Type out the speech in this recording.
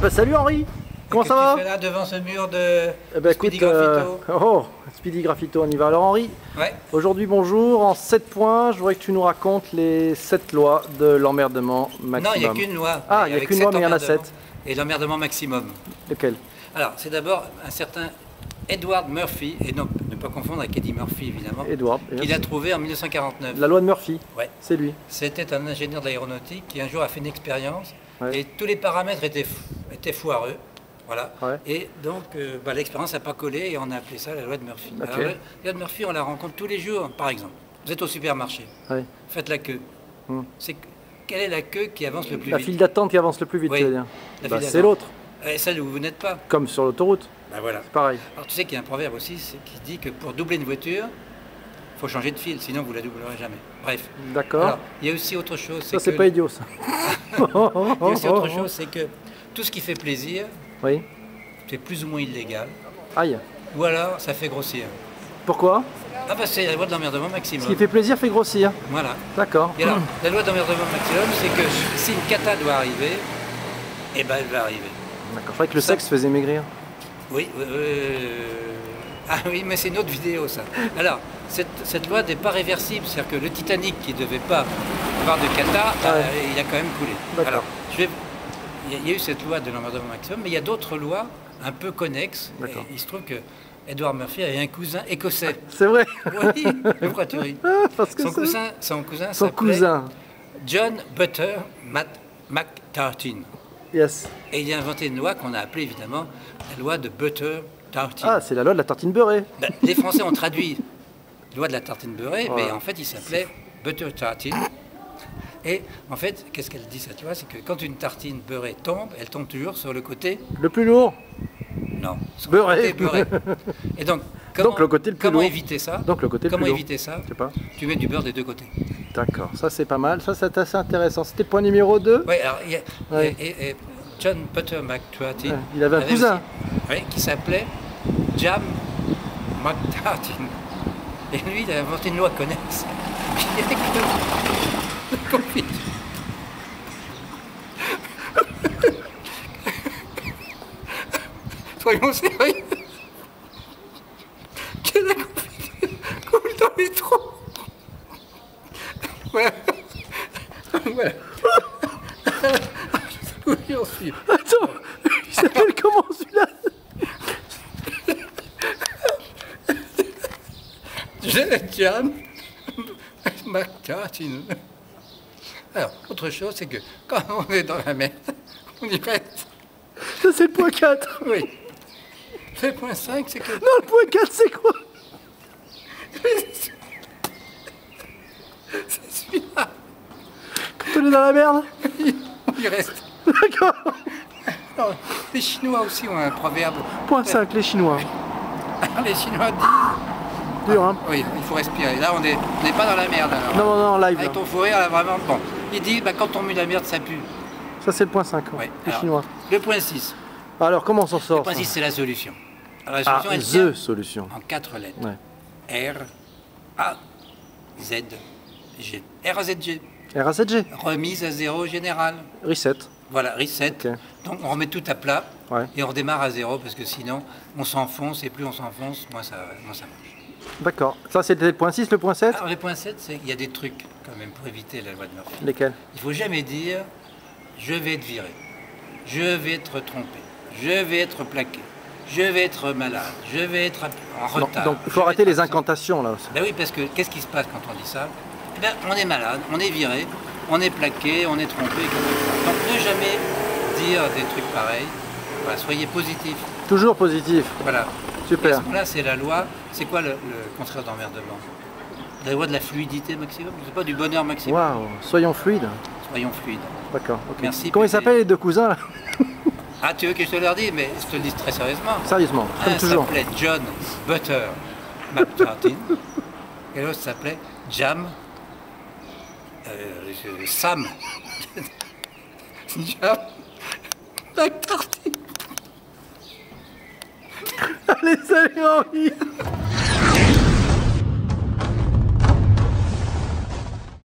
Salut Henri. Comment ça va? Tu fais là devant ce mur de Speedy écoute, Graffito. Speedy Graffito, on y va. Alors Henri, Ouais. aujourd'hui bonjour, en 7 points, je voudrais que tu nous racontes les 7 lois de l'emmerdement maximum. Non, il n'y a qu'une loi. Ah, il n'y a avec qu'une loi, mais il y en a emmerdements. 7. Et l'emmerdement maximum. Lequel? Alors, c'est d'abord un certain Edward Murphy, et non, ne pas confondre avec Eddie Murphy évidemment, Edward. qu'il a trouvé en 1949. La loi de Murphy, Ouais. c'est lui. C'était un ingénieur d'aéronautique qui un jour a fait une expérience, Ouais. et tous les paramètres étaient foireux. Voilà. Ouais. Et donc, l'expérience n'a pas collé et on a appelé ça la loi de Murphy. Ok. Alors, la loi de Murphy, on la rencontre tous les jours. Par exemple, vous êtes au supermarché, Ouais. faites la queue. Hmm. Quelle est la queue qui avance le plus La vite? file d'attente qui avance le plus vite, Oui. tu veux dire. La Bah, file c'est d'attente. l'autre, Celle où vous n'êtes pas. comme sur l'autoroute, Ben voilà. c'est pareil. Alors tu sais qu'il y a un proverbe aussi qui dit que pour doubler une voiture, il faut changer de fil, sinon vous la doublerez jamais. Bref. D'accord. Alors, il y a aussi autre chose. Ça, c'est pas idiot, ça. Il y a aussi autre chose, c'est que tout ce qui fait plaisir, Oui. c'est plus ou moins illégal, Aïe. ou alors ça fait grossir. Pourquoi? Ah bah c'est la loi de l'emmerdement Ce maximum. qui fait plaisir fait grossir. Voilà. D'accord. Et alors, la loi de l'emmerdement maximum, c'est que si une cata doit arriver, eh ben elle va arriver. D'accord. Je croyais que le Ça- sexe faisait maigrir. Oui, ah oui, mais c'est une autre vidéo ça. Alors, cette loi n'est pas réversible, c'est-à-dire que le Titanic qui ne devait pas avoir de cata, Ouais. il a quand même coulé. D'accord. Alors, il y a eu cette loi de l'emmerdement maximum, mais il y a d'autres lois un peu connexes. Et D'accord. il se trouve que Edward Murphy avait un cousin écossais. C'est vrai. Oui, pourquoi tu ris? Parce que Son c'est- cousin Son s'appelait cousin. John Butter McTartin. Yes. Et il a inventé une loi qu'on a appelée évidemment la loi de Butter Tartin. Ah, c'est la loi de la tartine beurrée. Ben, les Français ont traduit loi de la tartine beurrée, Voilà. mais en fait il s'appelait Butter Tartin. Et en fait, qu'est-ce qu'elle dit cette loi? C'est que quand une tartine beurrée tombe, elle tombe toujours sur le côté Le plus lourd. non, sur Beurré. le côté beurré. Et donc, Donc, le côté le plus comment lourd. éviter ça? Donc le côté le Comment plus lourd. éviter ça? Je sais pas. Tu mets du beurre des deux côtés. D'accord, ça c'est pas mal. Ça c'est assez intéressant. C'était point numéro 2. Oui, alors, Ouais. et John Butter McTartin, Ouais, il avait un cousin. aussi- oui, qui s'appelait Jam McTartin. Et lui, il a inventé une loi connexe. La confiture. Soyons sérieux. Que la confiture coule dans les trous. Voilà. Voilà. Oui, on suit. Attends, il s'appelle comment celui-là? Jam McTartin. Alors, autre chose, c'est que quand on est dans la merde, on y reste. Ça c'est le point 4. Oui. Le point 5, c'est que. Non, le point 4 c'est quoi? C'est celui-là. Quand on est dans la merde? On y reste. D'accord. Alors, les Chinois aussi ont un proverbe. Point 5, les Chinois. Alors, les Chinois disent. Dur, hein? Oui, il faut respirer. Là, on n'est pas dans la merde alors. Non, non, non, live. Avec là. ton fou rire, là, vraiment, bon. Il dit, bah, quand on met la merde, ça pue. Ça c'est le point 5, Ouais. les Alors, Chinois. Le point 6. Alors comment on s'en Le sort? point ça 6, c'est la solution. Alors, la Ah, solution, elle tient the solution. en 4 lettres. Ouais. R, A, Z, G. R, A, Z, G. RAZG, Remise à zéro générale. reset. Voilà, reset. Ok. Donc on remet tout à plat Ouais. et on redémarre à zéro parce que sinon on s'enfonce et plus on s'enfonce, moins ça marche. D'accord. Ça c'était le point 6, le point 7? Alors le point 7, c'est qu'il y a des trucs quand même pour éviter la loi de Murphy. Lesquels? Il ne faut jamais dire je vais être viré, je vais être trompé, je vais être plaqué, je vais être malade, je vais être en Non, retard. donc il je faut vais arrêter être les absent. incantations là. Ben oui, parce que qu'est-ce qui se passe quand on dit ça? Eh bien, on est malade, on est viré, on est plaqué, on est trompé, etc. Donc ne jamais dire des trucs pareils. Voilà, soyez positif. Toujours positif. Voilà. Super. Là, c'est la loi. C'est quoi le contraire d'emmerdement? La loi de la fluidité maximum? C'est pas du bonheur maximum? Waouh, soyons fluides. Soyons fluides. D'accord. ok. Merci, Comment ils Pépé. s'appellent les deux cousins là? Ah, tu veux que je te le dise? Mais je te le dis très sérieusement. Sérieusement, comme Un toujours. s'appelait John Butter McTartin et l'autre s'appelait Jam Sam Jam McTartin. Allez, salut Henri.